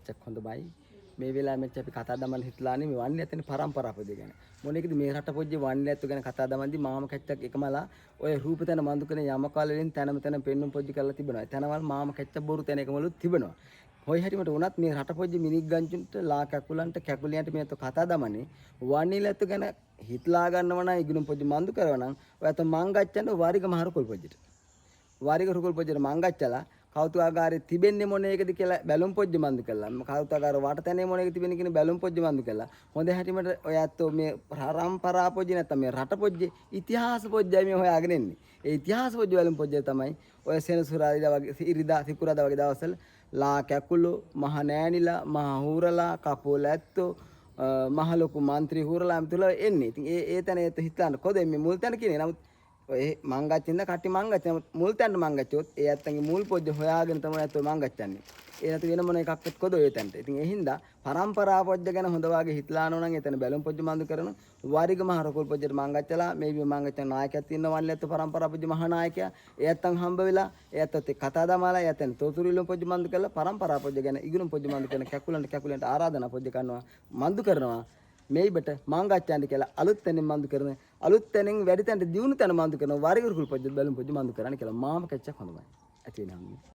කැච්චක් හොඳයි. මේ වෙලාවේ මෙච්ච අපි කතා දමන්න හිටලානේ මේ වන්නේ නැතනේ පරම්පරා පොදේ ගැන. මොනේකද මේ රට පොජ්ජේ වන්නේ නැත්තු ගැන කතා දමන්දි මාම කැච්චක් එකමලා ඔය රූපතන මන්දු කරන යමකාල වලින් තනම තන පෙන්නුම් පොජ්ජි කරලා තිබෙනවා. තනවල් මාම කැච්චක් බොරු තැන එකමලුත් තිබෙනවා. හොයි හැටිමට උනත් මේ රට පොජ්ජේ මිනික් ගංජුන්ට ලා කැකුලන්ට කැකුලියන්ට මේ તો කතා දමන්නේ වන්නේ නැත්තු ගැන හිටලා ගන්නව නම් ඉගුණම් පොජ්ජි මන්දු කරව නම් ඔයත් මං ගච්ඡන්න වාරික මහර කොල් පොජ්ජිට. වාරික රුකුල් පොජ්ජිට මං ගච්ඡලා කෞතුකාගාරේ තිබෙන්නේ මොන එකද කියලා බැලුම් පොජ්ජි මන්දු කළා. කෞතුකාගාර වටතැනේ මොන එක තිබෙන්නේ කියන බැලුම් පොජ්ජි මන්දු කළා. හොඳ හැටිමට ඔයත් මේ පරම්පරා පොජ්ජි නැත්තම් මේ රට පොජ්ජි ඉතිහාස පොජ්ජයි මේ හොයාගෙන එන්නේ. ඒ ඉතිහාස පොජ්ජි බැලුම් පොජ්ජි තමයි ඔය සෙනසුරාදා වගේ ඉරිදා සිකුරාදා වගේ දවස්වල ලා කැකුළු මහ නෑනිලා මහ හූරලා කපෝල ඇත්තෝ මහ ලොකු മന്ത്രി හූරලා අම්තුල එන්නේ. ඉතින් ඒ තැන ඒත් හිතන්න කොද මේ මුල් තැන කියන්නේ. නමුත් ඔය මංගච්චින්ද කට්ටි මංගච්ච මුල් තැන්න මංගච්චොත් ඒ ඇත්තන්ගේ මුල් පොජ්ජ හොයාගෙන තමයි ඇත්තෝ මංගච්චන්නේ. ඒ නැතු වෙන මොන එකක්වත් කොද ඔය තැනට. ඉතින් ඒ හින්දා පරම්පරා පොජ්ජ ගැන හොඳ වාගේ හිතලානෝ නම් එතන බැලුම් පොජ්ජ මන්දු කරන වාරිග මහ රකුල් පොජ්ජට මංගච්චලා මේ මංගච්ච නායකයෙක් ඉන්නවන්නේ නැත්තු පරම්පරා පොජ්ජ මහ නායකයා. ඒ ඇත්තන් හම්බ වෙලා ඒ ඇත්තත් කතා දමාලා ඒ ඇත්තන් තොතුරිලුම් පොජ්ජ මන්දු කරලා පරම්පරා පොජ්ජ ගැන ඉගුණුම් පොජ්ජ මන්දු කරන කැකුලන්ට ආරාධනා පොජ්ජ කරනවා මන්දු කරනවා. මේබට මංගච්ඡාන්ට කියලා අලුත් තැනින් මන්දු කරන අලුත් තැනින් වැඩි තැනට දියුණු තැන මන්දු කරන වාරිග රුකුල් පොජ්ජ බැලුම් පොජ්ජ මන්දු කරන්න කියලා මාම කැච්චක් හොඳයි. ඇති වෙනවා.